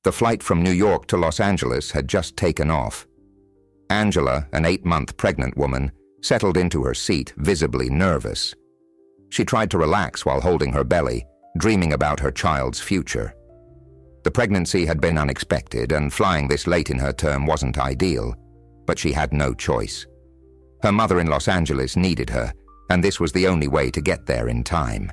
The flight from New York to Los Angeles had just taken off. Angela, an 8-month pregnant woman, settled into her seat, visibly nervous. She tried to relax while holding her belly, dreaming about her child's future. The pregnancy had been unexpected, and flying this late in her term wasn't ideal, but she had no choice. Her mother in Los Angeles needed her, and this was the only way to get there in time.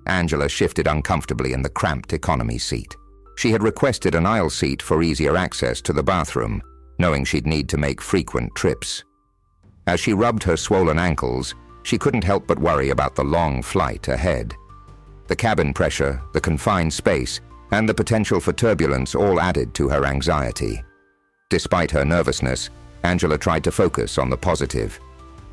Angela shifted uncomfortably in the cramped economy seat. She had requested an aisle seat for easier access to the bathroom, knowing she'd need to make frequent trips. As she rubbed her swollen ankles, she couldn't help but worry about the long flight ahead. The cabin pressure, the confined space, and the potential for turbulence all added to her anxiety. Despite her nervousness, Angela tried to focus on the positive.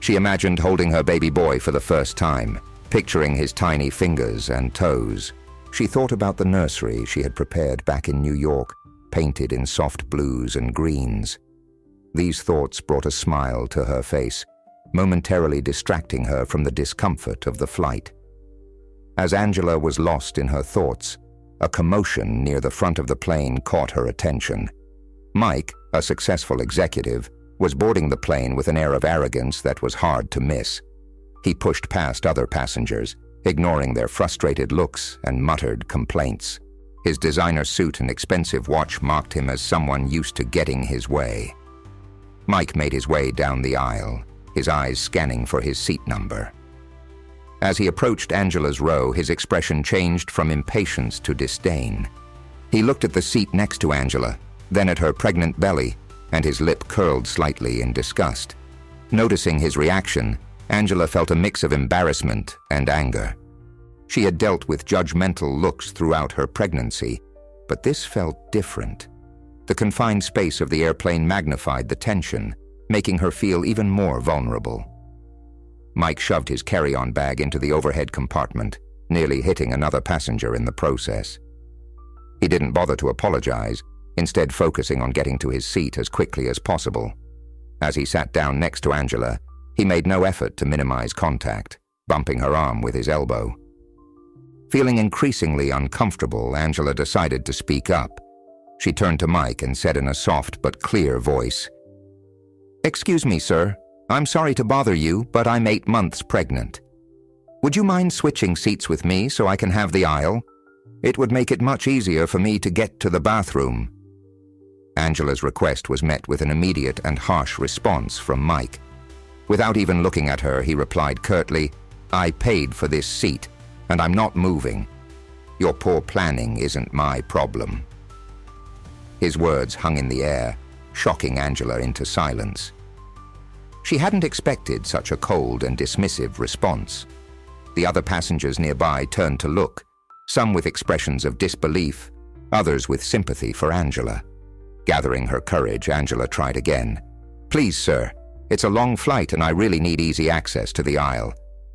She imagined holding her baby boy for the first time, picturing his tiny fingers and toes. She thought about the nursery she had prepared back in New York, painted in soft blues and greens. These thoughts brought a smile to her face, momentarily distracting her from the discomfort of the flight. As Angela was lost in her thoughts, a commotion near the front of the plane caught her attention. Mike, a successful executive, was boarding the plane with an air of arrogance that was hard to miss. He pushed past other passengers, ignoring their frustrated looks and muttered complaints. His designer suit and expensive watch marked him as someone used to getting his way. Mike made his way down the aisle, his eyes scanning for his seat number. As he approached Angela's row, his expression changed from impatience to disdain. He looked at the seat next to Angela, then at her pregnant belly, and his lip curled slightly in disgust. Noticing his reaction, Angela felt a mix of embarrassment and anger. She had dealt with judgmental looks throughout her pregnancy, but this felt different. The confined space of the airplane magnified the tension, making her feel even more vulnerable. Mike shoved his carry-on bag into the overhead compartment, nearly hitting another passenger in the process. He didn't bother to apologize, instead focusing on getting to his seat as quickly as possible. As he sat down next to Angela, he made no effort to minimize contact, bumping her arm with his elbow. Feeling increasingly uncomfortable, Angela decided to speak up. She turned to Mike and said in a soft but clear voice, "Excuse me, sir. I'm sorry to bother you, but I'm 8 months pregnant. Would you mind switching seats with me so I can have the aisle? It would make it much easier for me to get to the bathroom." Angela's request was met with an immediate and harsh response from Mike. Without even looking at her, he replied curtly, "I paid for this seat, and I'm not moving. Your poor planning isn't my problem." His words hung in the air, shocking Angela into silence. She hadn't expected such a cold and dismissive response. The other passengers nearby turned to look, some with expressions of disbelief, others with sympathy for Angela. Gathering her courage, Angela tried again. "Please, sir. It's a long flight and I really need easy access to the aisle.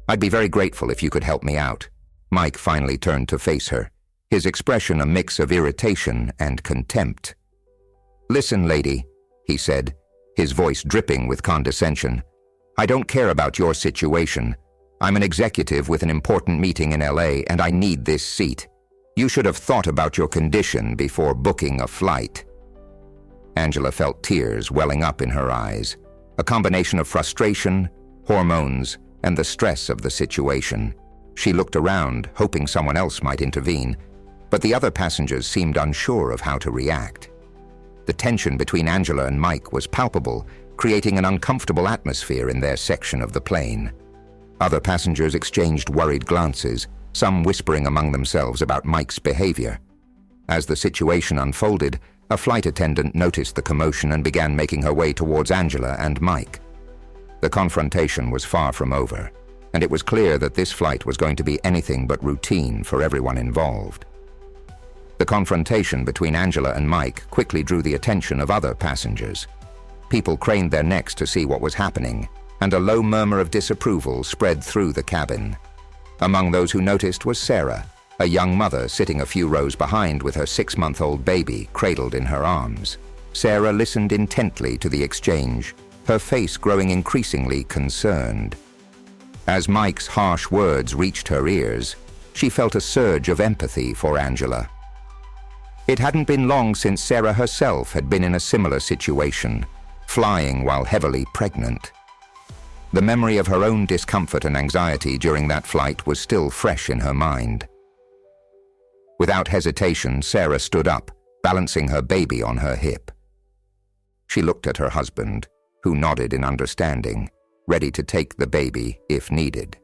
I'd be very grateful if you could help me out." Mike finally turned to face her, his expression a mix of irritation and contempt. "Listen, lady," he said, his voice dripping with condescension. "I don't care about your situation. I'm an executive with an important meeting in LA and I need this seat. You should have thought about your condition before booking a flight." Angela felt tears welling up in her eyes, a combination of frustration, hormones, and the stress of the situation. She looked around, hoping someone else might intervene, but the other passengers seemed unsure of how to react. The tension between Angela and Mike was palpable, creating an uncomfortable atmosphere in their section of the plane. Other passengers exchanged worried glances, some whispering among themselves about Mike's behavior. As the situation unfolded, a flight attendant noticed the commotion and began making her way towards Angela and Mike. The confrontation was far from over, and it was clear that this flight was going to be anything but routine for everyone involved. The confrontation between Angela and Mike quickly drew the attention of other passengers. People craned their necks to see what was happening, and a low murmur of disapproval spread through the cabin. Among those who noticed was Sarah, a young mother sitting a few rows behind with her 6-month-old baby cradled in her arms. Sarah listened intently to the exchange, her face growing increasingly concerned. As Mike's harsh words reached her ears, she felt a surge of empathy for Angela. It hadn't been long since Sarah herself had been in a similar situation, flying while heavily pregnant. The memory of her own discomfort and anxiety during that flight was still fresh in her mind. Without hesitation, Sarah stood up, balancing her baby on her hip. She looked at her husband, who nodded in understanding, ready to take the baby if needed.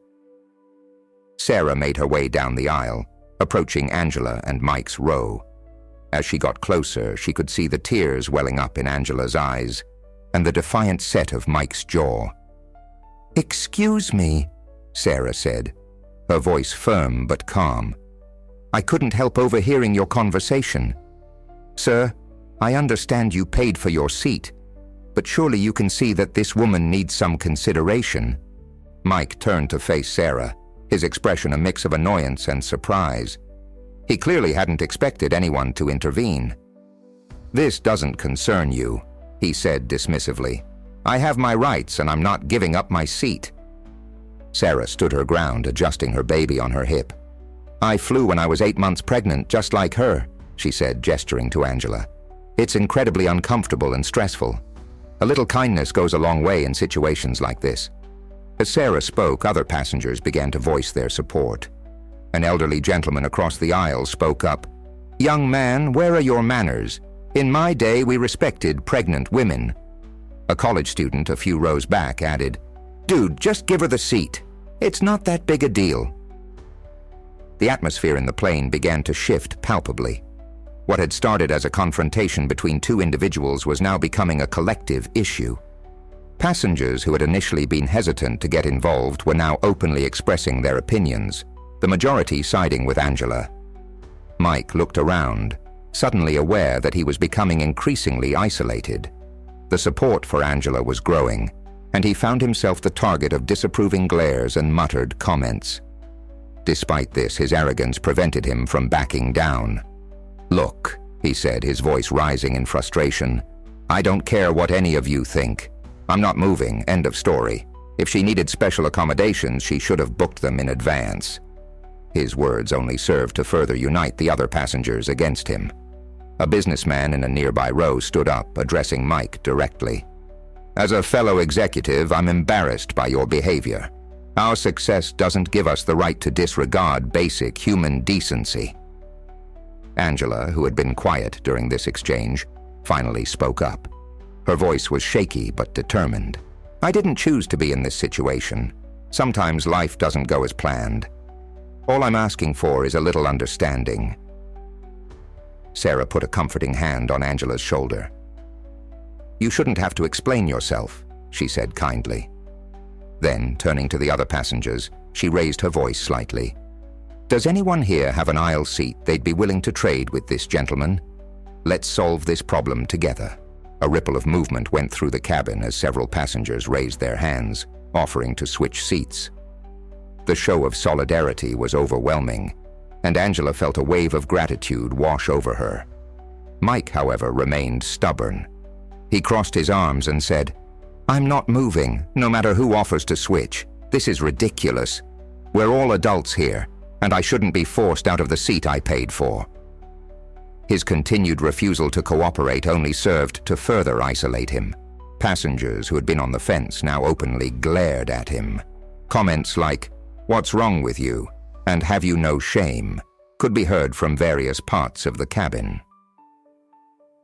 Sarah made her way down the aisle, approaching Angela and Mike's row. As she got closer, she could see the tears welling up in Angela's eyes and the defiant set of Mike's jaw. "Excuse me," Sarah said, her voice firm but calm. "I couldn't help overhearing your conversation. Sir, I understand you paid for your seat, but surely you can see that this woman needs some consideration." Mike turned to face Sarah, his expression a mix of annoyance and surprise. He clearly hadn't expected anyone to intervene. "This doesn't concern you," he said dismissively. "I have my rights and I'm not giving up my seat." Sarah stood her ground, adjusting her baby on her hip. "I flew when I was 8 months pregnant, just like her," she said, gesturing to Angela. "It's incredibly uncomfortable and stressful. A little kindness goes a long way in situations like this." As Sarah spoke, other passengers began to voice their support. An elderly gentleman across the aisle spoke up. "Young man, where are your manners? In my day, we respected pregnant women." A college student a few rows back added, "Dude, just give her the seat. It's not that big a deal." The atmosphere in the plane began to shift palpably. What had started as a confrontation between two individuals was now becoming a collective issue. Passengers who had initially been hesitant to get involved were now openly expressing their opinions, the majority siding with Angela. Mike looked around, suddenly aware that he was becoming increasingly isolated. The support for Angela was growing, and he found himself the target of disapproving glares and muttered comments. Despite this, his arrogance prevented him from backing down. "Look," he said, his voice rising in frustration, "I don't care what any of you think. I'm not moving, end of story. If she needed special accommodations, she should have booked them in advance." His words only served to further unite the other passengers against him. A businessman in a nearby row stood up, addressing Mike directly. "As a fellow executive, I'm embarrassed by your behavior. Our success doesn't give us the right to disregard basic human decency." Angela, who had been quiet during this exchange, finally spoke up. Her voice was shaky but determined. "I didn't choose to be in this situation. Sometimes life doesn't go as planned. All I'm asking for is a little understanding." Sarah put a comforting hand on Angela's shoulder. "You shouldn't have to explain yourself," she said kindly. Then, turning to the other passengers, she raised her voice slightly. "Does anyone here have an aisle seat they'd be willing to trade with this gentleman? Let's solve this problem together." A ripple of movement went through the cabin as several passengers raised their hands, offering to switch seats. The show of solidarity was overwhelming, and Angela felt a wave of gratitude wash over her. Mike, however, remained stubborn. He crossed his arms and said, "I'm not moving, no matter who offers to switch. This is ridiculous. We're all adults here, and I shouldn't be forced out of the seat I paid for." His continued refusal to cooperate only served to further isolate him. Passengers who had been on the fence now openly glared at him. Comments like, "What's wrong with you?" and "Have you no shame?" could be heard from various parts of the cabin.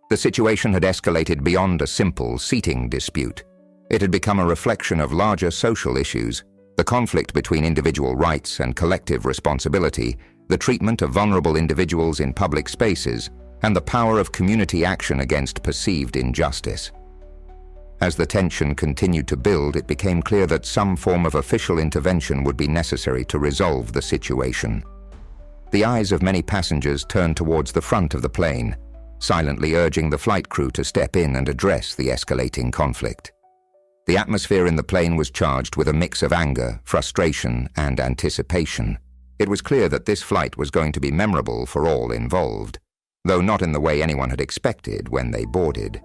The situation had escalated beyond a simple seating dispute. It had become a reflection of larger social issues, the conflict between individual rights and collective responsibility, the treatment of vulnerable individuals in public spaces, and the power of community action against perceived injustice. As the tension continued to build, it became clear that some form of official intervention would be necessary to resolve the situation. The eyes of many passengers turned towards the front of the plane, silently urging the flight crew to step in and address the escalating conflict. The atmosphere in the plane was charged with a mix of anger, frustration, and anticipation. It was clear that this flight was going to be memorable for all involved, though not in the way anyone had expected when they boarded.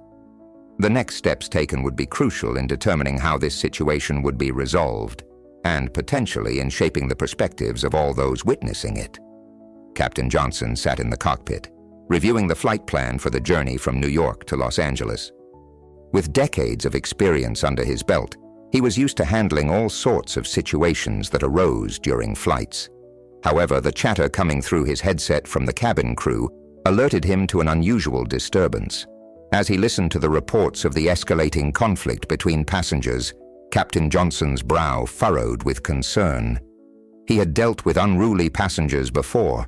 The next steps taken would be crucial in determining how this situation would be resolved, and potentially in shaping the perspectives of all those witnessing it. Captain Johnson sat in the cockpit, reviewing the flight plan for the journey from New York to Los Angeles. With decades of experience under his belt, he was used to handling all sorts of situations that arose during flights. However, the chatter coming through his headset from the cabin crew alerted him to an unusual disturbance. As he listened to the reports of the escalating conflict between passengers, Captain Johnson's brow furrowed with concern. He had dealt with unruly passengers before,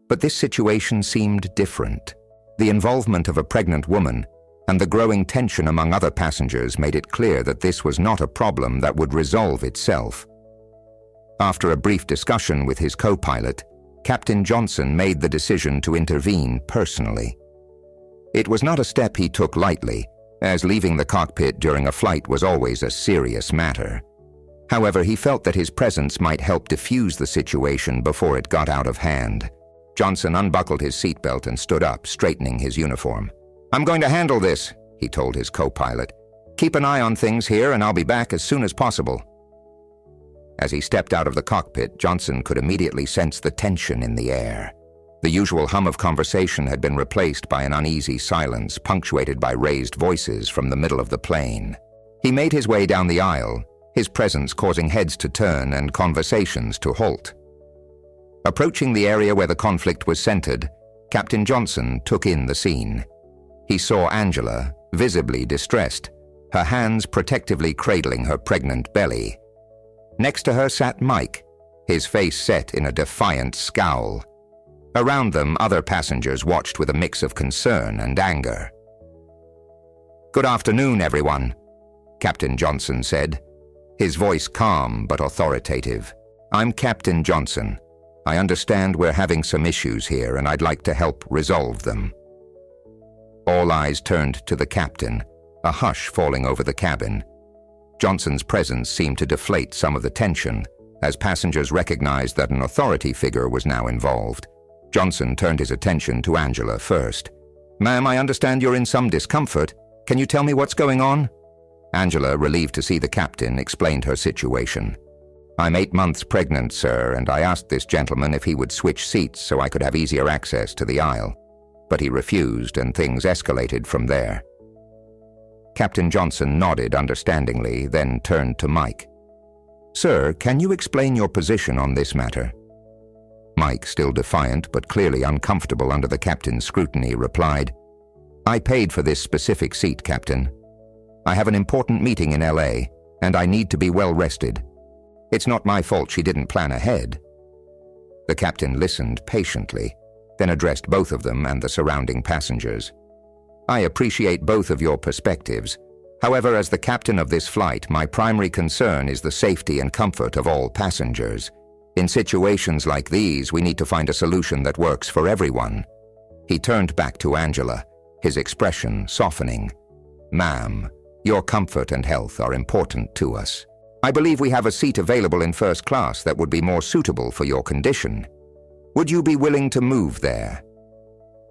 but this situation seemed different. The involvement of a pregnant woman and the growing tension among other passengers made it clear that this was not a problem that would resolve itself. After a brief discussion with his co-pilot, Captain Johnson made the decision to intervene personally. It was not a step he took lightly, as leaving the cockpit during a flight was always a serious matter. However, he felt that his presence might help defuse the situation before it got out of hand. Johnson unbuckled his seatbelt and stood up, straightening his uniform. "I'm going to handle this," he told his co-pilot. "Keep an eye on things here and I'll be back as soon as possible." As he stepped out of the cockpit, Johnson could immediately sense the tension in the air. The usual hum of conversation had been replaced by an uneasy silence punctuated by raised voices from the middle of the plane. He made his way down the aisle, his presence causing heads to turn and conversations to halt. Approaching the area where the conflict was centered, Captain Johnson took in the scene. He saw Angela, visibly distressed, her hands protectively cradling her pregnant belly. Next to her sat Mike, his face set in a defiant scowl. Around them, other passengers watched with a mix of concern and anger. "Good afternoon, everyone," Captain Johnson said, his voice calm but authoritative. "I'm Captain Johnson. I understand we're having some issues here and I'd like to help resolve them." All eyes turned to the captain, a hush falling over the cabin. Johnson's presence seemed to deflate some of the tension, as passengers recognized that an authority figure was now involved. Johnson turned his attention to Angela first. "Ma'am, I understand you're in some discomfort. Can you tell me what's going on?" Angela, relieved to see the captain, explained her situation. "I'm 8 months pregnant, sir, and I asked this gentleman if he would switch seats so I could have easier access to the aisle. But he refused, and things escalated from there." Captain Johnson nodded understandingly, then turned to Mike. "Sir, can you explain your position on this matter?" Mike, still defiant but clearly uncomfortable under the captain's scrutiny, replied, "I paid for this specific seat, Captain. I have an important meeting in LA, and I need to be well rested. It's not my fault she didn't plan ahead." The captain listened patiently, then addressed both of them and the surrounding passengers. "I appreciate both of your perspectives. However, as the captain of this flight, my primary concern is the safety and comfort of all passengers. In situations like these, we need to find a solution that works for everyone." He turned back to Angela, his expression softening. "Ma'am, your comfort and health are important to us. I believe we have a seat available in first class that would be more suitable for your condition. Would you be willing to move there?"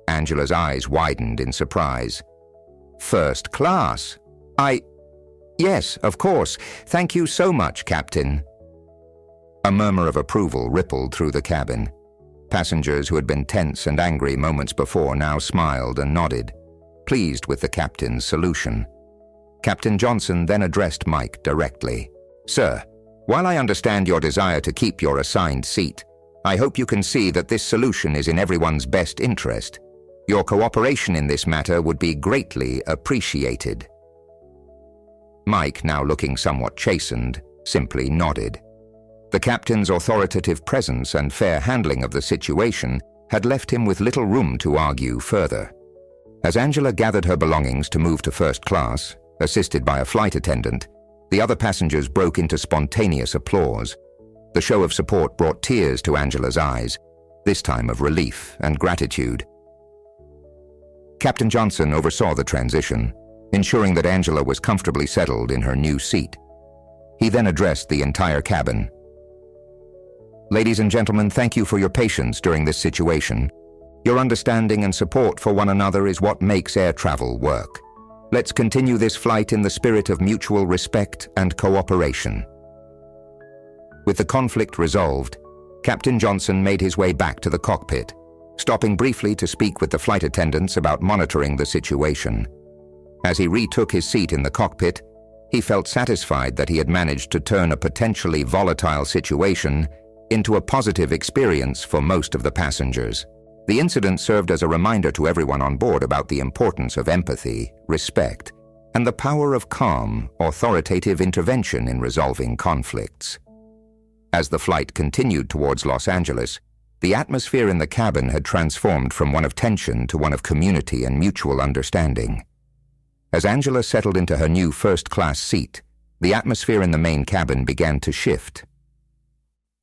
Angela's eyes widened in surprise. "First class? Yes, of course. Thank you so much, Captain." A murmur of approval rippled through the cabin. Passengers who had been tense and angry moments before now smiled and nodded, pleased with the captain's solution. Captain Johnson then addressed Mike directly. "Sir, while I understand your desire to keep your assigned seat, I hope you can see that this solution is in everyone's best interest. Your cooperation in this matter would be greatly appreciated." Mike, now looking somewhat chastened, simply nodded. The captain's authoritative presence and fair handling of the situation had left him with little room to argue further. As Angela gathered her belongings to move to first class, assisted by a flight attendant, the other passengers broke into spontaneous applause. The show of support brought tears to Angela's eyes, this time of relief and gratitude. Captain Johnson oversaw the transition, ensuring that Angela was comfortably settled in her new seat. He then addressed the entire cabin. "Ladies and gentlemen, thank you for your patience during this situation. Your understanding and support for one another is what makes air travel work. Let's continue this flight in the spirit of mutual respect and cooperation." With the conflict resolved, Captain Johnson made his way back to the cockpit, stopping briefly to speak with the flight attendants about monitoring the situation. As he retook his seat in the cockpit, he felt satisfied that he had managed to turn a potentially volatile situation into a positive experience for most of the passengers. The incident served as a reminder to everyone on board about the importance of empathy, respect, and the power of calm, authoritative intervention in resolving conflicts. As the flight continued towards Los Angeles, the atmosphere in the cabin had transformed from one of tension to one of community and mutual understanding. As Angela settled into her new first-class seat, the atmosphere in the main cabin began to shift.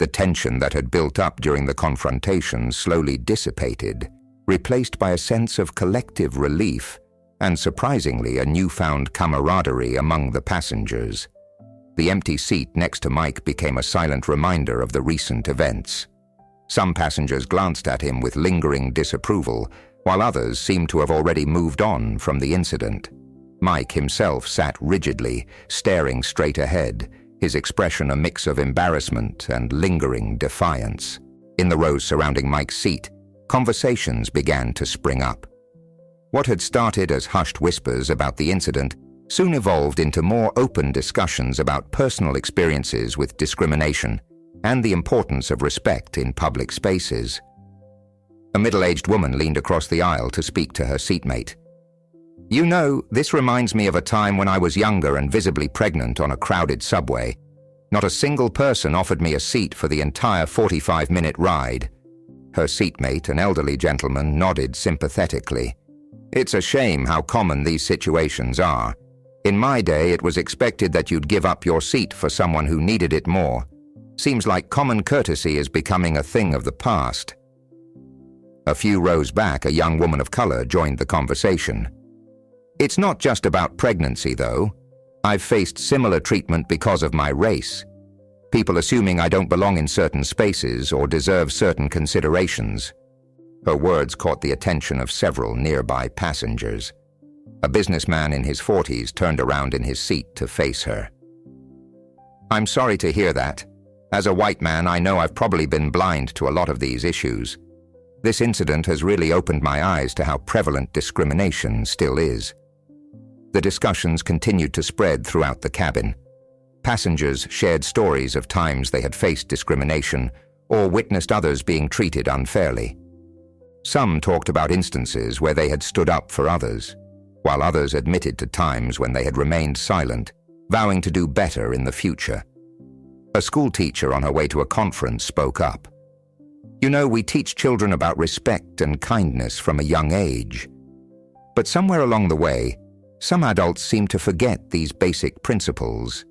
The tension that had built up during the confrontation slowly dissipated, replaced by a sense of collective relief and, surprisingly, a newfound camaraderie among the passengers. The empty seat next to Mike became a silent reminder of the recent events. Some passengers glanced at him with lingering disapproval, while others seemed to have already moved on from the incident. Mike himself sat rigidly, staring straight ahead, his expression a mix of embarrassment and lingering defiance. In the rows surrounding Mike's seat, conversations began to spring up. What had started as hushed whispers about the incident soon evolved into more open discussions about personal experiences with discrimination and the importance of respect in public spaces. A middle-aged woman leaned across the aisle to speak to her seatmate. "You know, this reminds me of a time when I was younger and visibly pregnant on a crowded subway. Not a single person offered me a seat for the entire 45-minute ride." Her seatmate, an elderly gentleman, nodded sympathetically. "It's a shame how common these situations are. In my day, it was expected that you'd give up your seat for someone who needed it more. Seems like common courtesy is becoming a thing of the past." A few rows back, a young woman of color joined the conversation. "It's not just about pregnancy, though. I've faced similar treatment because of my race. People assuming I don't belong in certain spaces or deserve certain considerations." Her words caught the attention of several nearby passengers. A businessman in his 40s turned around in his seat to face her. "I'm sorry to hear that. As a white man, I know I've probably been blind to a lot of these issues. This incident has really opened my eyes to how prevalent discrimination still is." The discussions continued to spread throughout the cabin. Passengers shared stories of times they had faced discrimination or witnessed others being treated unfairly. Some talked about instances where they had stood up for others, while others admitted to times when they had remained silent, vowing to do better in the future. A school teacher on her way to a conference spoke up. "You know, we teach children about respect and kindness from a young age. But somewhere along the way, some adults seem to forget these basic principles.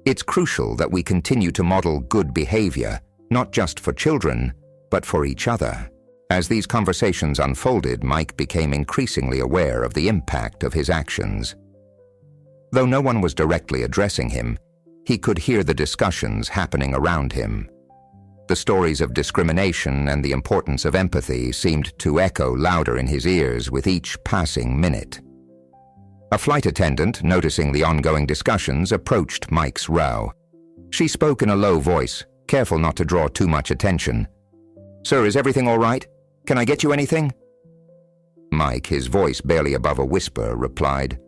It's crucial that we continue to model good behavior, not just for children, but for each other." As these conversations unfolded, Mike became increasingly aware of the impact of his actions. Though no one was directly addressing him, he could hear the discussions happening around him. The stories of discrimination and the importance of empathy seemed to echo louder in his ears with each passing minute. A flight attendant, noticing the ongoing discussions, approached Mike's row. She spoke in a low voice, careful not to draw too much attention. "Sir, is everything all right? Can I get you anything?" Mike, his voice barely above a whisper, replied,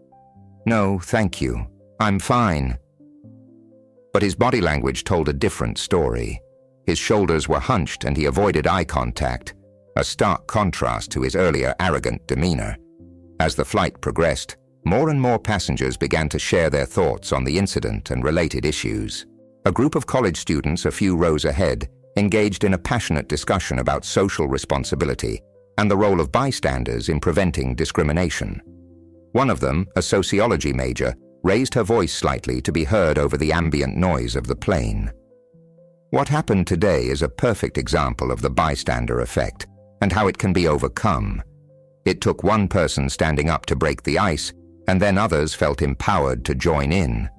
"No, thank you. I'm fine." But his body language told a different story. His shoulders were hunched and he avoided eye contact, a stark contrast to his earlier arrogant demeanor. As the flight progressed, more and more passengers began to share their thoughts on the incident and related issues. A group of college students a few rows ahead engaged in a passionate discussion about social responsibility and the role of bystanders in preventing discrimination. One of them, a sociology major, raised her voice slightly to be heard over the ambient noise of the plane. What happened today is a perfect example of the bystander effect and how it can be overcome. It took one person standing up to break the ice, and then others felt empowered to join in.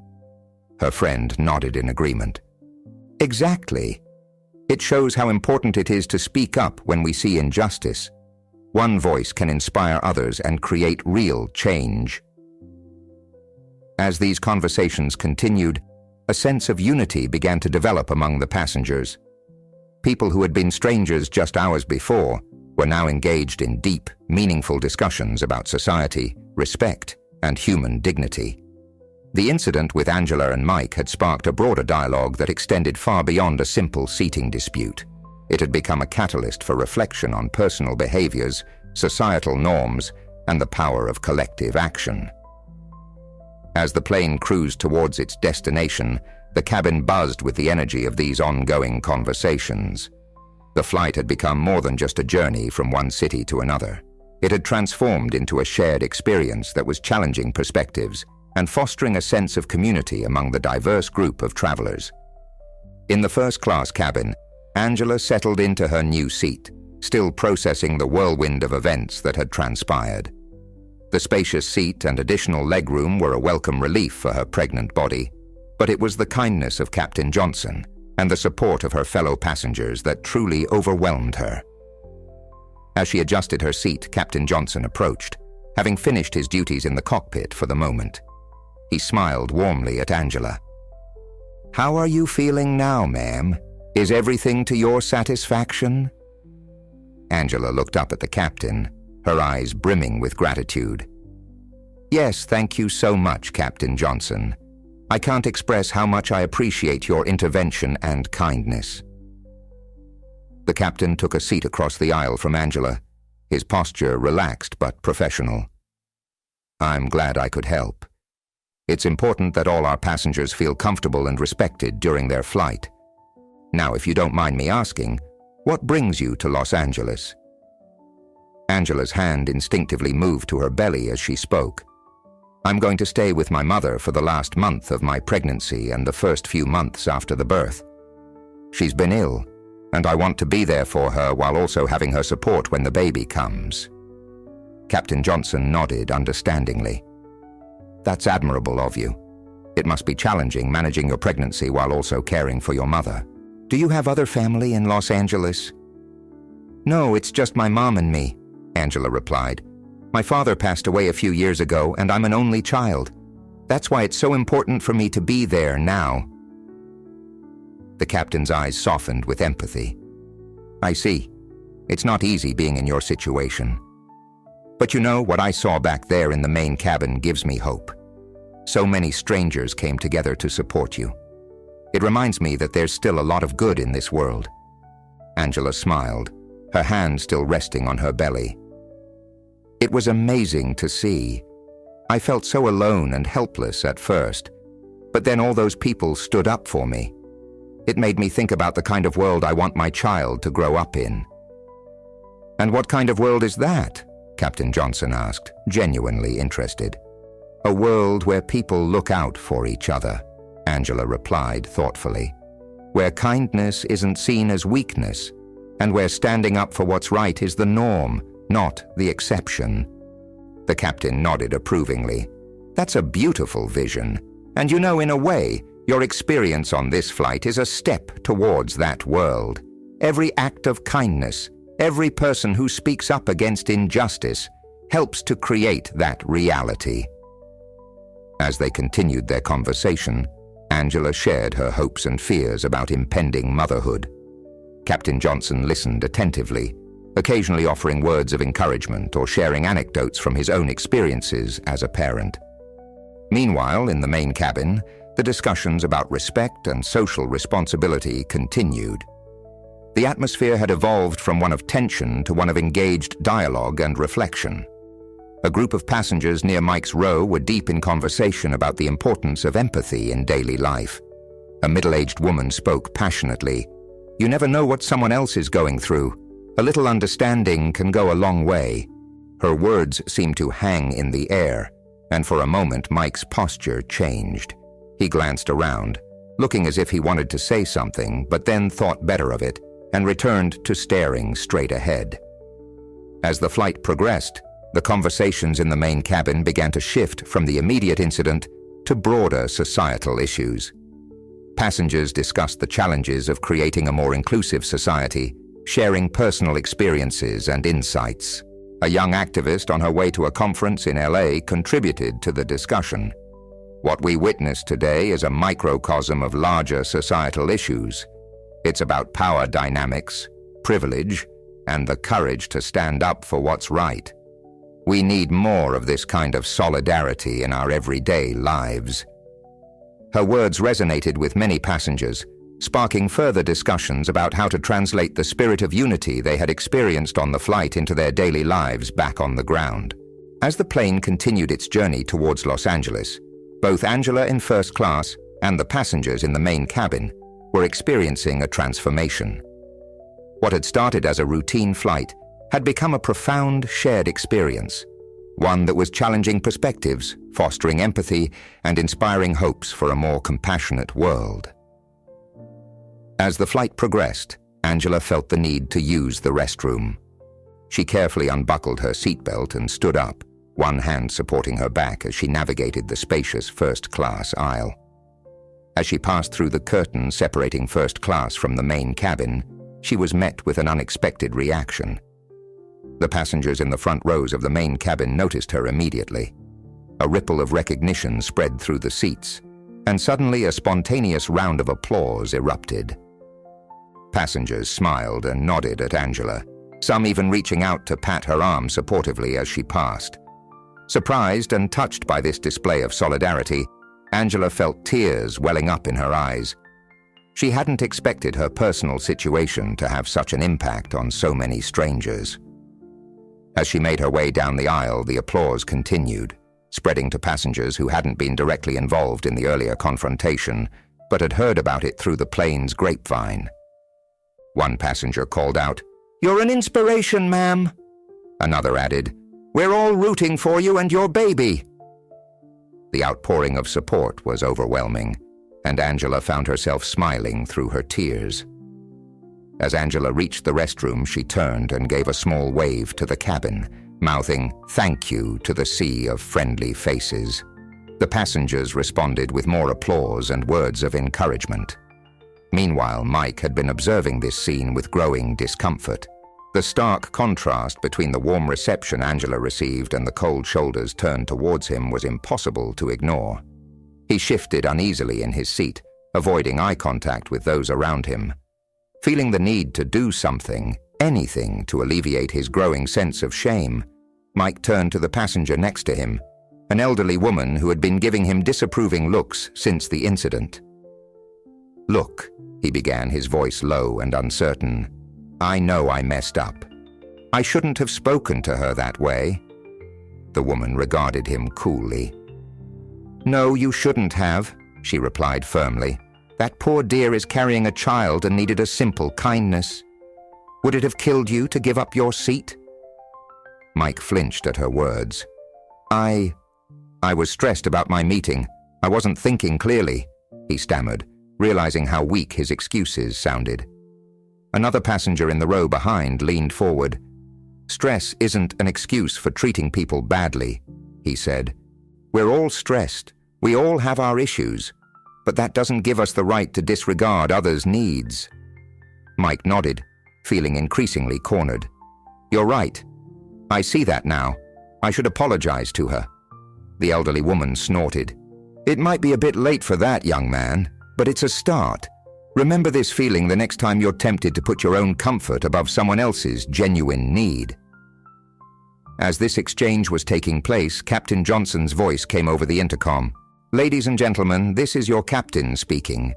Her friend nodded in agreement. "Exactly. It shows how important it is to speak up when we see injustice. One voice can inspire others and create real change." As these conversations continued, a sense of unity began to develop among the passengers. People who had been strangers just hours before were now engaged in deep, meaningful discussions about society, respect, and human dignity. The incident with Angela and Mike had sparked a broader dialogue that extended far beyond a simple seating dispute. It had become a catalyst for reflection on personal behaviors, societal norms, and the power of collective action. As the plane cruised towards its destination, the cabin buzzed with the energy of these ongoing conversations. The flight had become more than just a journey from one city to another. It had transformed into a shared experience that was challenging perspectives and fostering a sense of community among the diverse group of travelers. In the first-class cabin, Angela settled into her new seat, still processing the whirlwind of events that had transpired. The spacious seat and additional legroom were a welcome relief for her pregnant body, but it was the kindness of Captain Johnson and the support of her fellow passengers that truly overwhelmed her. As she adjusted her seat, Captain Johnson approached, having finished his duties in the cockpit for the moment. He smiled warmly at Angela. "How are you feeling now, ma'am? Is everything to your satisfaction?" Angela looked up at the captain, her eyes brimming with gratitude. "Yes, thank you so much, Captain Johnson. I can't express how much I appreciate your intervention and kindness." The captain took a seat across the aisle from Angela, his posture relaxed but professional. "I'm glad I could help. It's important that all our passengers feel comfortable and respected during their flight. Now, if you don't mind me asking, what brings you to Los Angeles?" Angela's hand instinctively moved to her belly as she spoke. "I'm going to stay with my mother for the last month of my pregnancy and the first few months after the birth. She's been ill, and I want to be there for her while also having her support when the baby comes." Captain Johnson nodded understandingly. "That's admirable of you. It must be challenging managing your pregnancy while also caring for your mother. Do you have other family in Los Angeles?" "No, it's just my mom and me," Angela replied. "My father passed away a few years ago, and I'm an only child. That's why it's so important for me to be there now." The captain's eyes softened with empathy. "I see. It's not easy being in your situation. But you know, what I saw back there in the main cabin gives me hope. So many strangers came together to support you. It reminds me that there's still a lot of good in this world." Angela smiled, her hand still resting on her belly. "It was amazing to see. I felt so alone and helpless at first, but then all those people stood up for me. It made me think about the kind of world I want my child to grow up in." "And what kind of world is that?" Captain Johnson asked, genuinely interested. "A world where people look out for each other," Angela replied thoughtfully. "Where kindness isn't seen as weakness, and where standing up for what's right is the norm, not the exception." The captain nodded approvingly. "That's a beautiful vision. And you know, in a way, your experience on this flight is a step towards that world. Every act of kindness, every person who speaks up against injustice, helps to create that reality." As they continued their conversation, Angela shared her hopes and fears about impending motherhood. Captain Johnson listened attentively, occasionally offering words of encouragement or sharing anecdotes from his own experiences as a parent. Meanwhile, in the main cabin, the discussions about respect and social responsibility continued. The atmosphere had evolved from one of tension to one of engaged dialogue and reflection. A group of passengers near Mike's row were deep in conversation about the importance of empathy in daily life. A middle-aged woman spoke passionately. "You never know what someone else is going through. A little understanding can go a long way." Her words seemed to hang in the air, and for a moment Mike's posture changed. He glanced around, looking as if he wanted to say something, but then thought better of it and returned to staring straight ahead. As the flight progressed, the conversations in the main cabin began to shift from the immediate incident to broader societal issues. Passengers discussed the challenges of creating a more inclusive society, sharing personal experiences and insights. A young activist on her way to a conference in LA contributed to the discussion. "What we witness today is a microcosm of larger societal issues. It's about power dynamics, privilege, and the courage to stand up for what's right. We need more of this kind of solidarity in our everyday lives. Her words resonated with many passengers, sparking further discussions about how to translate the spirit of unity they had experienced on the flight into their daily lives back on the ground. As the plane continued its journey towards Los Angeles, both Angela in first class and the passengers in the main cabin were experiencing a transformation. What had started as a routine flight had become a profound shared experience, one that was challenging perspectives, fostering empathy, and inspiring hopes for a more compassionate world. As the flight progressed, Angela felt the need to use the restroom. She carefully unbuckled her seatbelt and stood up, one hand supporting her back as she navigated the spacious first-class aisle. As she passed through the curtain separating first class from the main cabin, she was met with an unexpected reaction. The passengers in the front rows of the main cabin noticed her immediately. A ripple of recognition spread through the seats, and suddenly a spontaneous round of applause erupted. Passengers smiled and nodded at Angela, some even reaching out to pat her arm supportively as she passed. Surprised and touched by this display of solidarity, Angela felt tears welling up in her eyes. She hadn't expected her personal situation to have such an impact on so many strangers. As she made her way down the aisle, the applause continued, spreading to passengers who hadn't been directly involved in the earlier confrontation, but had heard about it through the plane's grapevine. One passenger called out, "You're an inspiration, ma'am." Another added, "We're all rooting for you and your baby." The outpouring of support was overwhelming, and Angela found herself smiling through her tears. As Angela reached the restroom, she turned and gave a small wave to the cabin, mouthing "thank you" to the sea of friendly faces. The passengers responded with more applause and words of encouragement. Meanwhile, Mike had been observing this scene with growing discomfort. The stark contrast between the warm reception Angela received and the cold shoulders turned towards him was impossible to ignore. He shifted uneasily in his seat, avoiding eye contact with those around him. Feeling the need to do something, anything, to alleviate his growing sense of shame, Mike turned to the passenger next to him, an elderly woman who had been giving him disapproving looks since the incident. "Look," he began, his voice low and uncertain. "I know I messed up. I shouldn't have spoken to her that way." The woman regarded him coolly. "No, you shouldn't have," she replied firmly. "That poor dear is carrying a child and needed a simple kindness. Would it have killed you to give up your seat?" Mike flinched at her words. I was stressed about my meeting. I wasn't thinking clearly," he stammered, realizing how weak his excuses sounded. Another passenger in the row behind leaned forward. "Stress isn't an excuse for treating people badly," he said. "We're all stressed. We all have our issues. But that doesn't give us the right to disregard others' needs." Mike nodded, feeling increasingly cornered. "You're right. I see that now. I should apologize to her." The elderly woman snorted. "It might be a bit late for that, young man, but it's a start. Remember this feeling the next time you're tempted to put your own comfort above someone else's genuine need." As this exchange was taking place, Captain Johnson's voice came over the intercom. "Ladies and gentlemen, this is your captain speaking.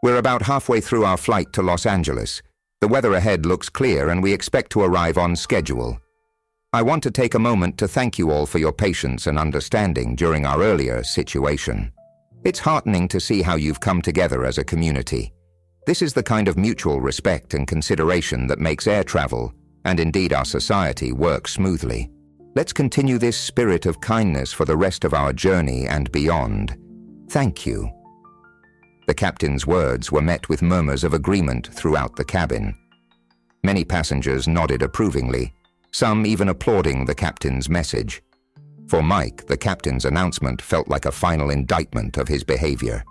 We're about halfway through our flight to Los Angeles. The weather ahead looks clear and we expect to arrive on schedule. I want to take a moment to thank you all for your patience and understanding during our earlier situation. It's heartening to see how you've come together as a community. This is the kind of mutual respect and consideration that makes air travel, and indeed our society, work smoothly. Let's continue this spirit of kindness for the rest of our journey and beyond. Thank you." The captain's words were met with murmurs of agreement throughout the cabin. Many passengers nodded approvingly, some even applauding the captain's message. For Mike, the captain's announcement felt like a final indictment of his behavior.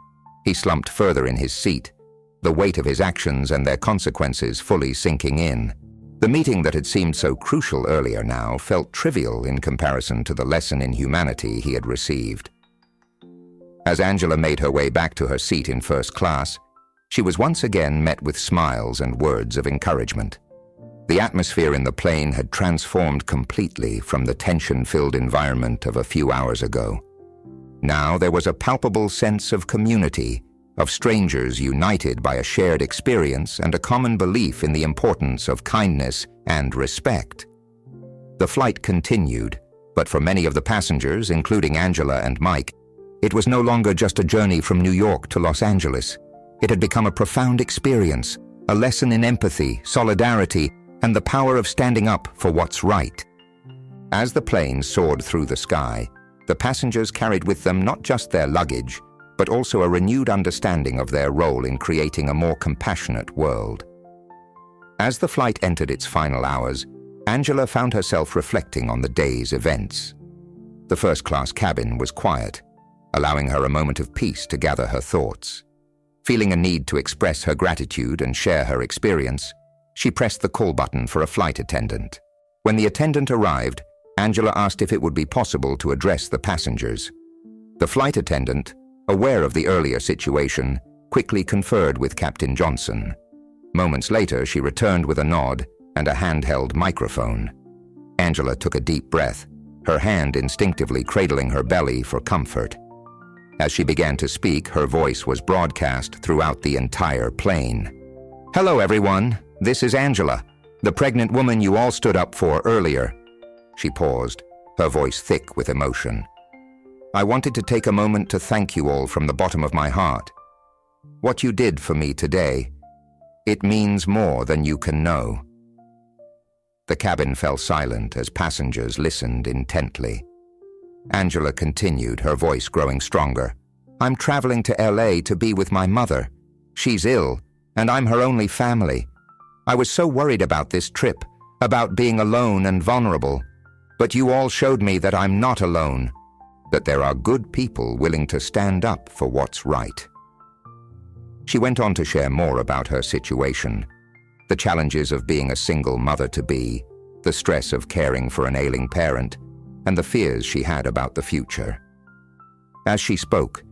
He slumped further in his seat, the weight of his actions and their consequences fully sinking in. The meeting that had seemed so crucial earlier now felt trivial in comparison to the lesson in humanity he had received. As Angela made her way back to her seat in first class, she was once again met with smiles and words of encouragement. The atmosphere in the plane had transformed completely from the tension-filled environment of a few hours ago. Now there was a palpable sense of community, of strangers united by a shared experience and a common belief in the importance of kindness and respect. The flight continued, but for many of the passengers, including Angela and Mike, it was no longer just a journey from New York to Los Angeles. It had become a profound experience, a lesson in empathy, solidarity, and the power of standing up for what's right. As the plane soared through the sky, the passengers carried with them not just their luggage, but also a renewed understanding of their role in creating a more compassionate world. As the flight entered its final hours, Angela found herself reflecting on the day's events. The first-class cabin was quiet, allowing her a moment of peace to gather her thoughts. Feeling a need to express her gratitude and share her experience, she pressed the call button for a flight attendant. When the attendant arrived, Angela asked if it would be possible to address the passengers. The flight attendant, aware of the earlier situation, quickly conferred with Captain Johnson. Moments later, she returned with a nod and a handheld microphone. Angela took a deep breath, her hand instinctively cradling her belly for comfort. As she began to speak, her voice was broadcast throughout the entire plane. "Hello, everyone. This is Angela, the pregnant woman you all stood up for earlier." She paused, her voice thick with emotion. "I wanted to take a moment to thank you all from the bottom of my heart. What you did for me today, it means more than you can know." The cabin fell silent as passengers listened intently. Angela continued, her voice growing stronger. "I'm traveling to LA to be with my mother. She's ill, and I'm her only family. I was so worried about this trip, about being alone and vulnerable. But you all showed me that I'm not alone, that there are good people willing to stand up for what's right." She went on to share more about her situation, the challenges of being a single mother-to-be, the stress of caring for an ailing parent, and the fears she had about the future. As she spoke,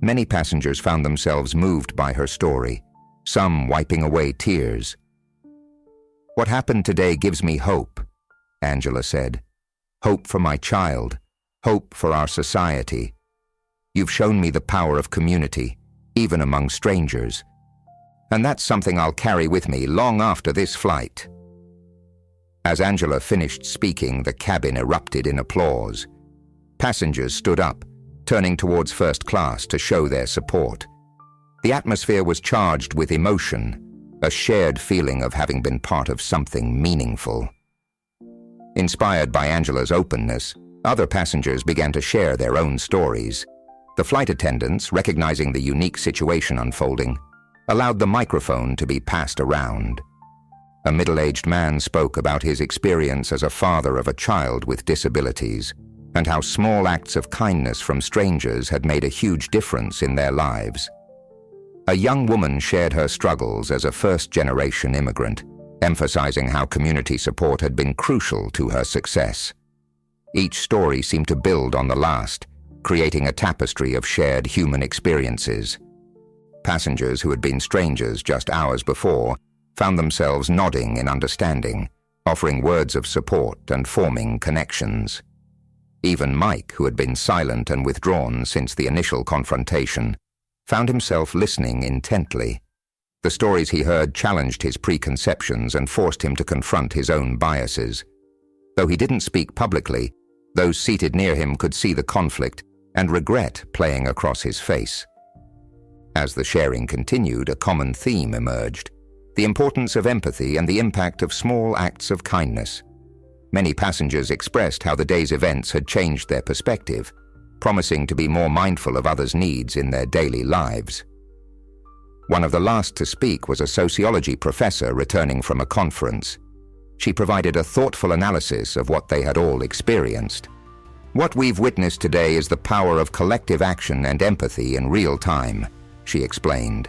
many passengers found themselves moved by her story, some wiping away tears. "What happened today gives me hope," Angela said. "Hope for my child, hope for our society. You've shown me the power of community, even among strangers. And that's something I'll carry with me long after this flight." As Angela finished speaking, the cabin erupted in applause. Passengers stood up, turning towards first class to show their support. The atmosphere was charged with emotion, a shared feeling of having been part of something meaningful. Inspired by Angela's openness, other passengers began to share their own stories. The flight attendants, recognizing the unique situation unfolding, allowed the microphone to be passed around. A middle-aged man spoke about his experience as a father of a child with disabilities and how small acts of kindness from strangers had made a huge difference in their lives. A young woman shared her struggles as a first-generation immigrant, emphasizing how community support had been crucial to her success. Each story seemed to build on the last, creating a tapestry of shared human experiences. Passengers who had been strangers just hours before found themselves nodding in understanding, offering words of support and forming connections. Even Mike, who had been silent and withdrawn since the initial confrontation, found himself listening intently. The stories he heard challenged his preconceptions and forced him to confront his own biases. Though he didn't speak publicly, those seated near him could see the conflict and regret playing across his face. As the sharing continued, a common theme emerged: the importance of empathy and the impact of small acts of kindness. Many passengers expressed how the day's events had changed their perspective, promising to be more mindful of others' needs in their daily lives. One of the last to speak was a sociology professor returning from a conference. She provided a thoughtful analysis of what they had all experienced. "What we've witnessed today is the power of collective action and empathy in real time," she explained.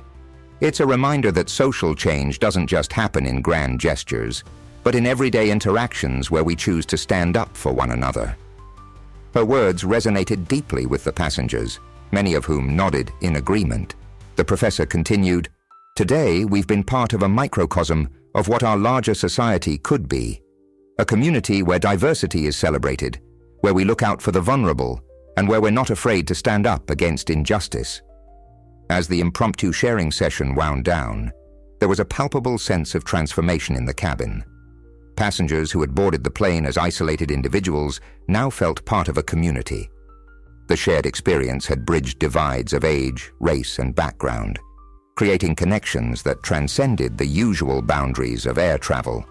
"It's a reminder that social change doesn't just happen in grand gestures, but in everyday interactions where we choose to stand up for one another." Her words resonated deeply with the passengers, many of whom nodded in agreement. The professor continued, "Today we've been part of a microcosm of what our larger society could be. A community where diversity is celebrated, where we look out for the vulnerable, and where we're not afraid to stand up against injustice. As the impromptu sharing session wound down, there was a palpable sense of transformation in the cabin. Passengers who had boarded the plane as isolated individuals now felt part of a community. The shared experience had bridged divides of age, race, and background, creating connections that transcended the usual boundaries of air travel.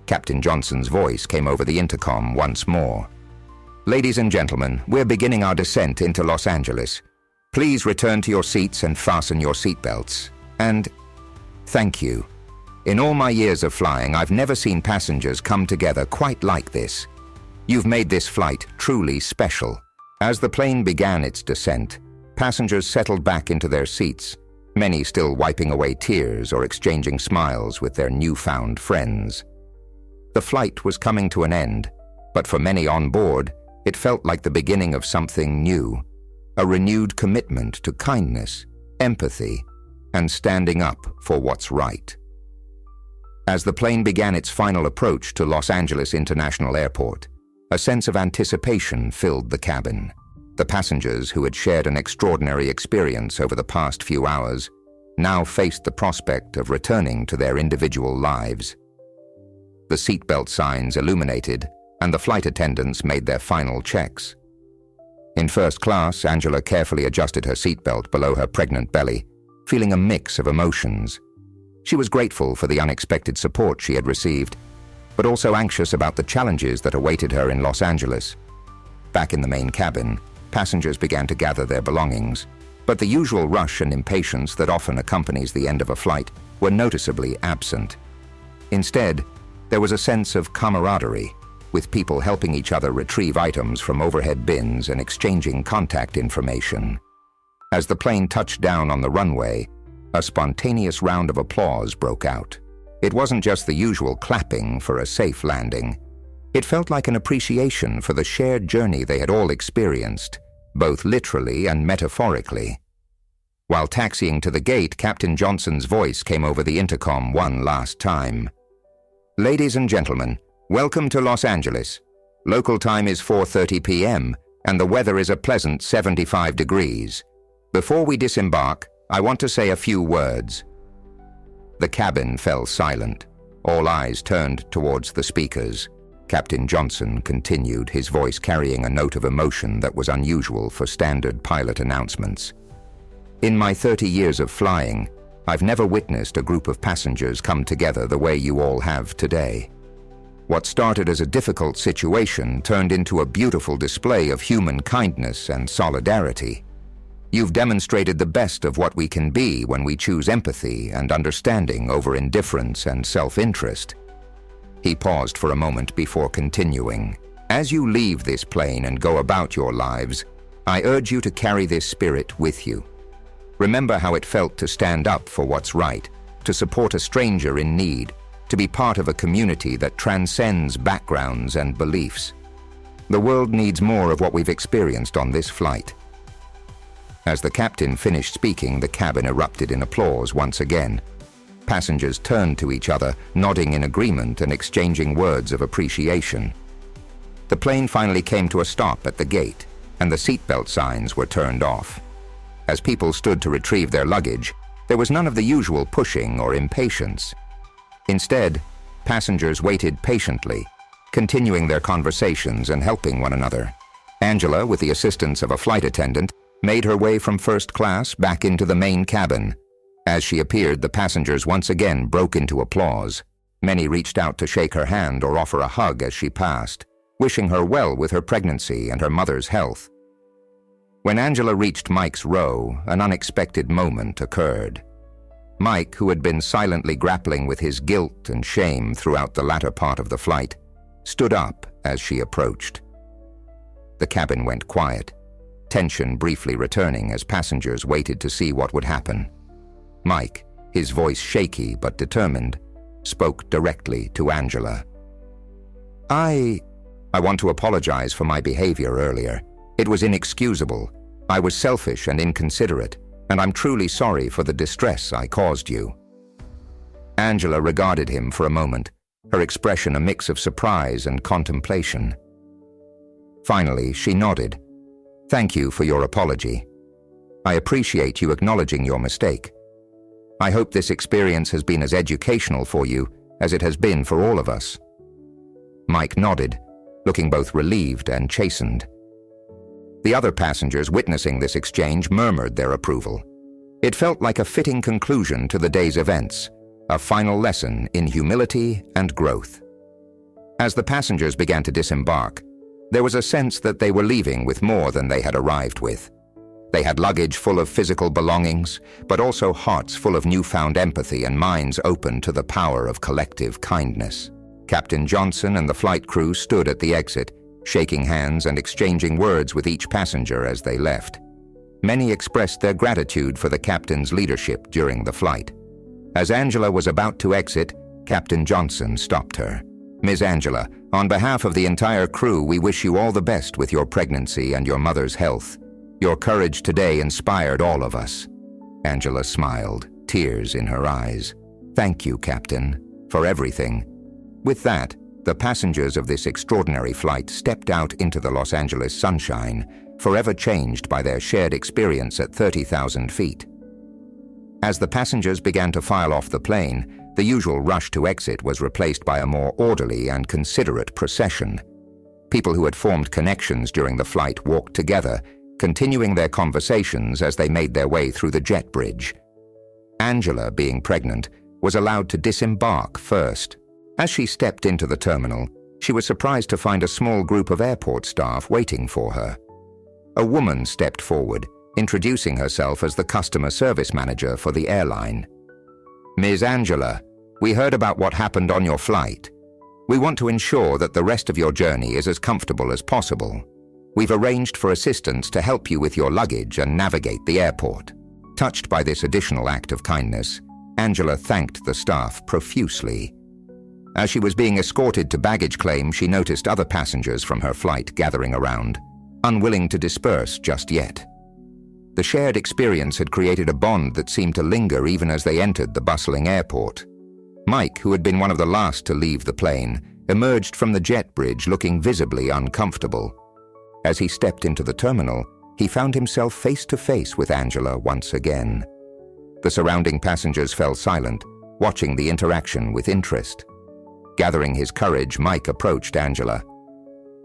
Captain Johnson's voice came over the intercom once more. "Ladies and gentlemen, we're beginning our descent into Los Angeles. Please return to your seats and fasten your seatbelts. And thank you. In all my years of flying, I've never seen passengers come together quite like this. You've made this flight truly special." As the plane began its descent, passengers settled back into their seats, many still wiping away tears or exchanging smiles with their newfound friends. The flight was coming to an end, but for many on board, it felt like the beginning of something new, a renewed commitment to kindness, empathy, and standing up for what's right. As the plane began its final approach to Los Angeles International Airport, a sense of anticipation filled the cabin. The passengers who had shared an extraordinary experience over the past few hours now faced the prospect of returning to their individual lives. The seatbelt signs illuminated, and the flight attendants made their final checks. In first class, Angela carefully adjusted her seatbelt below her pregnant belly, feeling a mix of emotions. She was grateful for the unexpected support she had received, but also anxious about the challenges that awaited her in Los Angeles. Back in the main cabin, passengers began to gather their belongings, but the usual rush and impatience that often accompanies the end of a flight were noticeably absent. Instead, there was a sense of camaraderie, with people helping each other retrieve items from overhead bins and exchanging contact information. As the plane touched down on the runway, a spontaneous round of applause broke out. It wasn't just the usual clapping for a safe landing. It felt like an appreciation for the shared journey they had all experienced, both literally and metaphorically. While taxiing to the gate, Captain Johnson's voice came over the intercom one last time. "Ladies and gentlemen, welcome to Los Angeles. Local time is 4:30 p.m., and the weather is a pleasant 75 degrees. Before we disembark, I want to say a few words." The cabin fell silent. All eyes turned towards the speakers. Captain Johnson continued, his voice carrying a note of emotion that was unusual for standard pilot announcements. "In my 30 years of flying, I've never witnessed a group of passengers come together the way you all have today. What started as a difficult situation turned into a beautiful display of human kindness and solidarity. You've demonstrated the best of what we can be when we choose empathy and understanding over indifference and self-interest." He paused for a moment before continuing. "As you leave this plane and go about your lives, I urge you to carry this spirit with you. Remember how it felt to stand up for what's right, to support a stranger in need, to be part of a community that transcends backgrounds and beliefs. The world needs more of what we've experienced on this flight." As the captain finished speaking, the cabin erupted in applause once again. Passengers turned to each other, nodding in agreement and exchanging words of appreciation. The plane finally came to a stop at the gate, and the seatbelt signs were turned off. As people stood to retrieve their luggage, there was none of the usual pushing or impatience. Instead, passengers waited patiently, continuing their conversations and helping one another. Angela, with the assistance of a flight attendant, made her way from first class back into the main cabin. As she appeared, the passengers once again broke into applause. Many reached out to shake her hand or offer a hug as she passed, wishing her well with her pregnancy and her mother's health. When Angela reached Mike's row, an unexpected moment occurred. Mike, who had been silently grappling with his guilt and shame throughout the latter part of the flight, stood up as she approached. The cabin went quiet, tension briefly returning as passengers waited to see what would happen. Mike, his voice shaky but determined, spoke directly to Angela. I want to apologize for my behavior earlier. It was inexcusable. I was selfish and inconsiderate, and I'm truly sorry for the distress I caused you." Angela regarded him for a moment, her expression a mix of surprise and contemplation. Finally, she nodded. "Thank you for your apology. I appreciate you acknowledging your mistake. I hope this experience has been as educational for you as it has been for all of us." Mike nodded, looking both relieved and chastened. The other passengers witnessing this exchange murmured their approval. It felt like a fitting conclusion to the day's events, a final lesson in humility and growth. As the passengers began to disembark, there was a sense that they were leaving with more than they had arrived with. They had luggage full of physical belongings, but also hearts full of newfound empathy and minds open to the power of collective kindness. Captain Johnson and the flight crew stood at the exit, shaking hands and exchanging words with each passenger as they left. Many expressed their gratitude for the captain's leadership during the flight. As Angela was about to exit, Captain Johnson stopped her. "Ms. Angela, on behalf of the entire crew, we wish you all the best with your pregnancy and your mother's health. Your courage today inspired all of us." Angela smiled, tears in her eyes. "Thank you, Captain, for everything." With that, the passengers of this extraordinary flight stepped out into the Los Angeles sunshine, forever changed by their shared experience at 30,000 feet. As the passengers began to file off the plane, the usual rush to exit was replaced by a more orderly and considerate procession. People who had formed connections during the flight walked together, continuing their conversations as they made their way through the jet bridge. Angela, being pregnant, was allowed to disembark first. As she stepped into the terminal, she was surprised to find a small group of airport staff waiting for her. A woman stepped forward, introducing herself as the customer service manager for the airline. "Ms. Angela, we heard about what happened on your flight. We want to ensure that the rest of your journey is as comfortable as possible. We've arranged for assistance to help you with your luggage and navigate the airport." Touched by this additional act of kindness, Angela thanked the staff profusely. As she was being escorted to baggage claim, she noticed other passengers from her flight gathering around, unwilling to disperse just yet. The shared experience had created a bond that seemed to linger even as they entered the bustling airport. Mike, who had been one of the last to leave the plane, emerged from the jet bridge looking visibly uncomfortable. As he stepped into the terminal, he found himself face to face with Angela once again. The surrounding passengers fell silent, watching the interaction with interest. Gathering his courage, Mike approached Angela.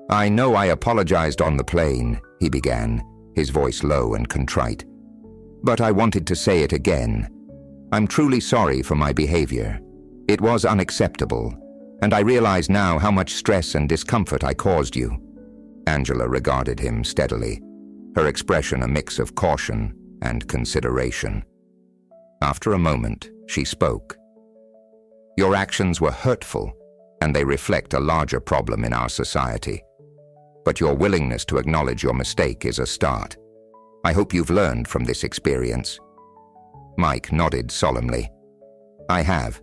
"I know I apologized on the plane," he began, his voice low and contrite. "But I wanted to say it again. I'm truly sorry for my behavior. It was unacceptable, and I realize now how much stress and discomfort I caused you." Angela regarded him steadily, her expression a mix of caution and consideration. After a moment, she spoke. "Your actions were hurtful, and they reflect a larger problem in our society. But your willingness to acknowledge your mistake is a start. I hope you've learned from this experience." Mike nodded solemnly. "I have.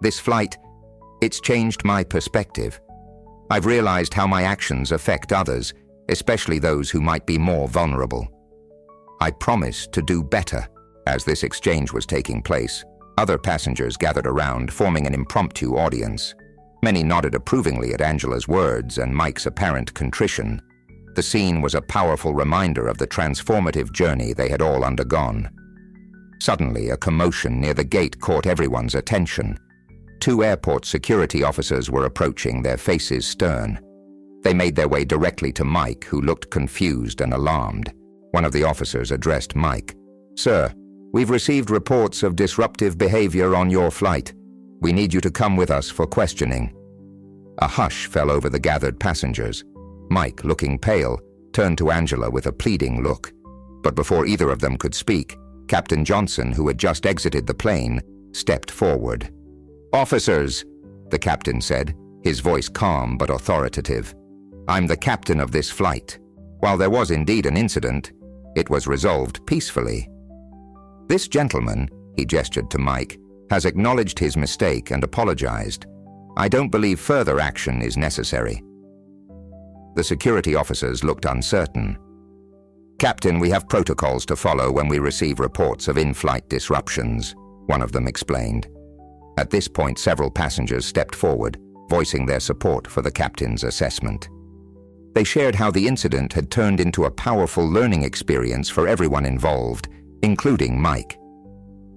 This flight, it's changed my perspective. I've realized how my actions affect others, especially those who might be more vulnerable. I promise to do better." As this exchange was taking place, other passengers gathered around, forming an impromptu audience. Many nodded approvingly at Angela's words and Mike's apparent contrition. The scene was a powerful reminder of the transformative journey they had all undergone. Suddenly, a commotion near the gate caught everyone's attention. 2 airport security officers were approaching, their faces stern. They made their way directly to Mike, who looked confused and alarmed. One of the officers addressed Mike. "Sir, we've received reports of disruptive behavior on your flight. We need you to come with us for questioning." A hush fell over the gathered passengers. Mike, looking pale, turned to Angela with a pleading look. But before either of them could speak, Captain Johnson, who had just exited the plane, stepped forward. "Officers," the captain said, his voice calm but authoritative. "I'm the captain of this flight. While there was indeed an incident, it was resolved peacefully. This gentleman," he gestured to Mike, "has acknowledged his mistake and apologized. I don't believe further action is necessary." The security officers looked uncertain. "Captain, we have protocols to follow when we receive reports of in-flight disruptions," one of them explained. At this point, several passengers stepped forward, voicing their support for the captain's assessment. They shared how the incident had turned into a powerful learning experience for everyone involved, including Mike.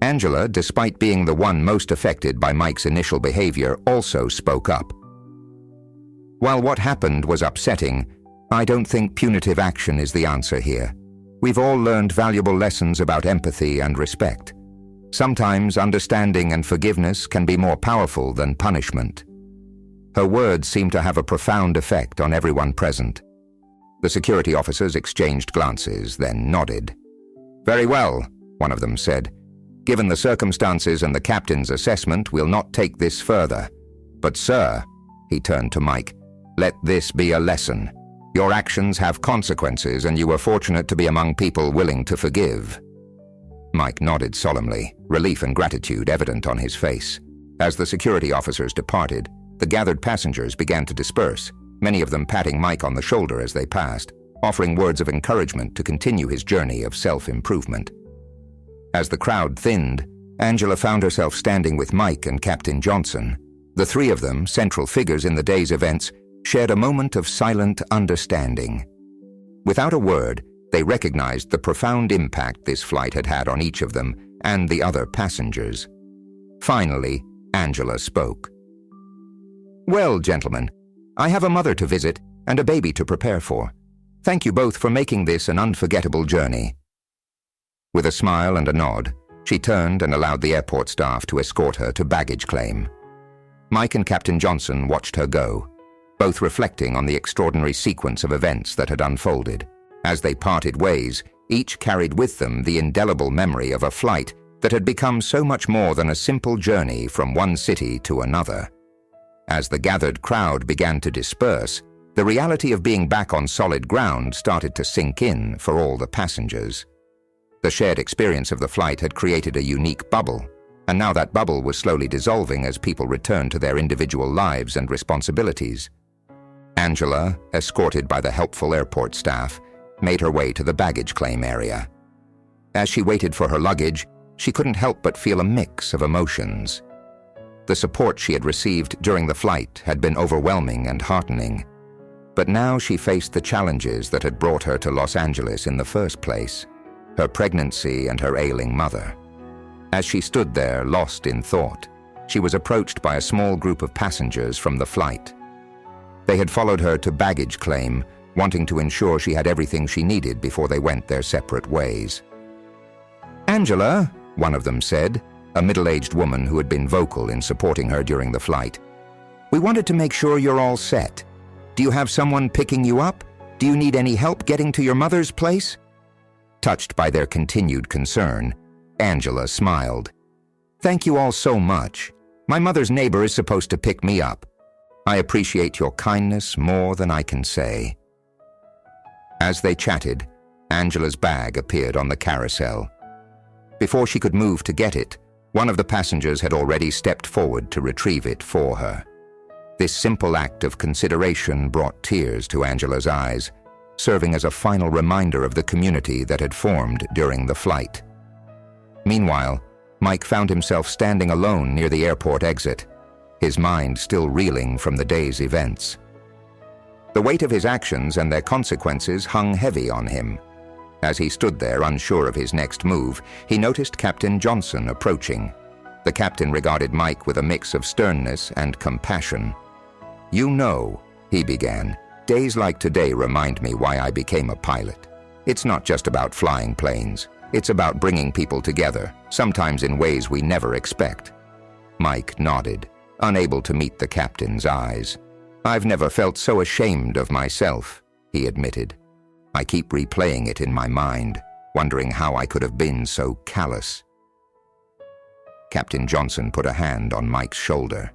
Angela, despite being the one most affected by Mike's initial behavior, also spoke up. While what happened was upsetting, I don't think punitive action is the answer here. We've all learned valuable lessons about empathy and respect. Sometimes understanding and forgiveness can be more powerful than punishment. Her words seemed to have a profound effect on everyone present. The security officers exchanged glances, then nodded. "Very well," one of them said. "Given the circumstances and the captain's assessment, we'll not take this further. But sir," he turned to Mike, "let this be a lesson. Your actions have consequences, and you were fortunate to be among people willing to forgive." Mike nodded solemnly, relief and gratitude evident on his face. As the security officers departed, the gathered passengers began to disperse, many of them patting Mike on the shoulder as they passed, offering words of encouragement to continue his journey of self-improvement. As the crowd thinned, Angela found herself standing with Mike and Captain Johnson. The three of them, central figures in the day's events, shared a moment of silent understanding. Without a word, they recognized the profound impact this flight had had on each of them and the other passengers. Finally, Angela spoke. "Well, gentlemen, I have a mother to visit and a baby to prepare for. Thank you both for making this an unforgettable journey." With a smile and a nod, she turned and allowed the airport staff to escort her to baggage claim. Mike and Captain Johnson watched her go, both reflecting on the extraordinary sequence of events that had unfolded. As they parted ways, each carried with them the indelible memory of a flight that had become so much more than a simple journey from one city to another. As the gathered crowd began to disperse, the reality of being back on solid ground started to sink in for all the passengers. The shared experience of the flight had created a unique bubble, and now that bubble was slowly dissolving as people returned to their individual lives and responsibilities. Angela, escorted by the helpful airport staff, made her way to the baggage claim area. As she waited for her luggage, she couldn't help but feel a mix of emotions. The support she had received during the flight had been overwhelming and heartening, but now she faced the challenges that had brought her to Los Angeles in the first place, her pregnancy and her ailing mother. As she stood there, lost in thought, she was approached by a small group of passengers from the flight. They had followed her to baggage claim, wanting to ensure she had everything she needed before they went their separate ways. "Angela," one of them said, a middle-aged woman who had been vocal in supporting her during the flight, "we wanted to make sure you're all set. Do you have someone picking you up? Do you need any help getting to your mother's place?" Touched by their continued concern, Angela smiled. "Thank you all so much. My mother's neighbor is supposed to pick me up. I appreciate your kindness more than I can say." As they chatted, Angela's bag appeared on the carousel. Before she could move to get it, one of the passengers had already stepped forward to retrieve it for her. This simple act of consideration brought tears to Angela's eyes, serving as a final reminder of the community that had formed during the flight. Meanwhile, Mike found himself standing alone near the airport exit, his mind still reeling from the day's events. The weight of his actions and their consequences hung heavy on him. As he stood there unsure of his next move, he noticed Captain Johnson approaching. The captain regarded Mike with a mix of sternness and compassion. "You know," he began, "days like today remind me why I became a pilot. It's not just about flying planes. It's about bringing people together, sometimes in ways we never expect." Mike nodded, unable to meet the captain's eyes. "I've never felt so ashamed of myself," he admitted. "I keep replaying it in my mind, wondering how I could have been so callous." Captain Johnson put a hand on Mike's shoulder.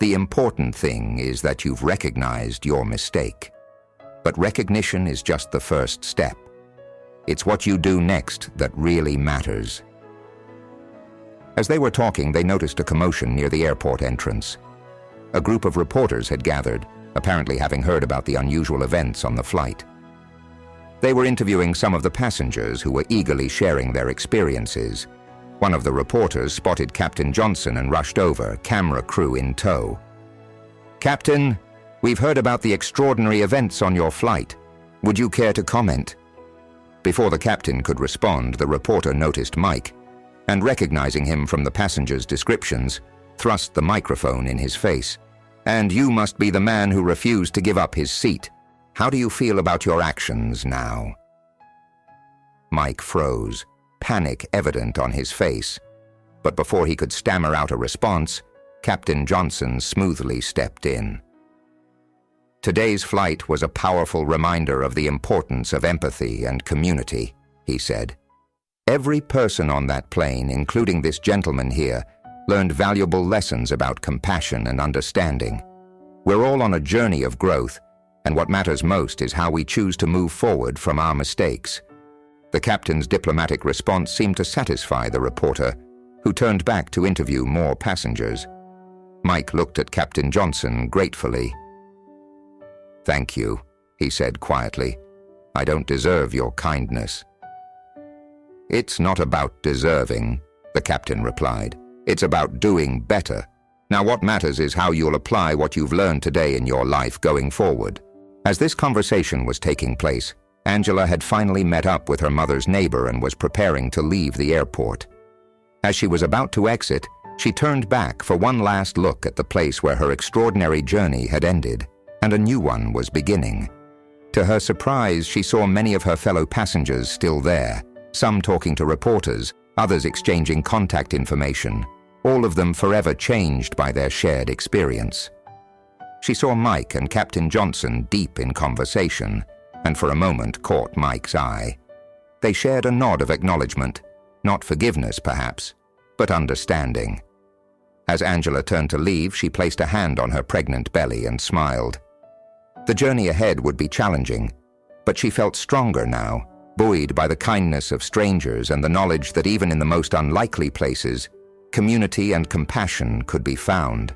"The important thing is that you've recognized your mistake. But recognition is just the first step. It's what you do next that really matters." As they were talking, they noticed a commotion near the airport entrance. A group of reporters had gathered, apparently having heard about the unusual events on the flight. They were interviewing some of the passengers who were eagerly sharing their experiences. One of the reporters spotted Captain Johnson and rushed over, camera crew in tow. "Captain, we've heard about the extraordinary events on your flight. Would you care to comment?" Before the captain could respond, the reporter noticed Mike, and recognizing him from the passengers' descriptions, thrust the microphone in his face. "And you must be the man who refused to give up his seat. How do you feel about your actions now?" Mike froze, panic evident on his face. But before he could stammer out a response, Captain Johnson smoothly stepped in. "Today's flight was a powerful reminder of the importance of empathy and community," he said. "Every person on that plane, including this gentleman here, learned valuable lessons about compassion and understanding. We're all on a journey of growth, and what matters most is how we choose to move forward from our mistakes." The captain's diplomatic response seemed to satisfy the reporter, who turned back to interview more passengers. Mike looked at Captain Johnson gratefully. "Thank you," he said quietly. "I don't deserve your kindness." "It's not about deserving," the captain replied. "It's about doing better. Now what matters is how you'll apply what you've learned today in your life going forward." As this conversation was taking place, Angela had finally met up with her mother's neighbor and was preparing to leave the airport. As she was about to exit, she turned back for one last look at the place where her extraordinary journey had ended, and a new one was beginning. To her surprise, she saw many of her fellow passengers still there, some talking to reporters, others exchanging contact information, all of them forever changed by their shared experience. She saw Mike and Captain Johnson deep in conversation, and for a moment caught Mike's eye. They shared a nod of acknowledgement, not forgiveness perhaps, but understanding. As Angela turned to leave, she placed a hand on her pregnant belly and smiled. The journey ahead would be challenging, but she felt stronger now, buoyed by the kindness of strangers and the knowledge that even in the most unlikely places, community and compassion could be found.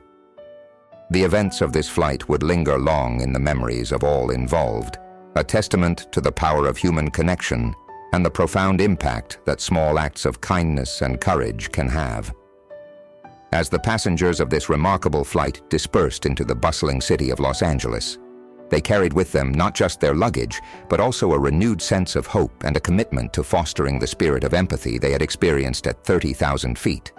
The events of this flight would linger long in the memories of all involved, a testament to the power of human connection and the profound impact that small acts of kindness and courage can have. As the passengers of this remarkable flight dispersed into the bustling city of Los Angeles, they carried with them not just their luggage, but also a renewed sense of hope and a commitment to fostering the spirit of empathy they had experienced at 30,000 feet.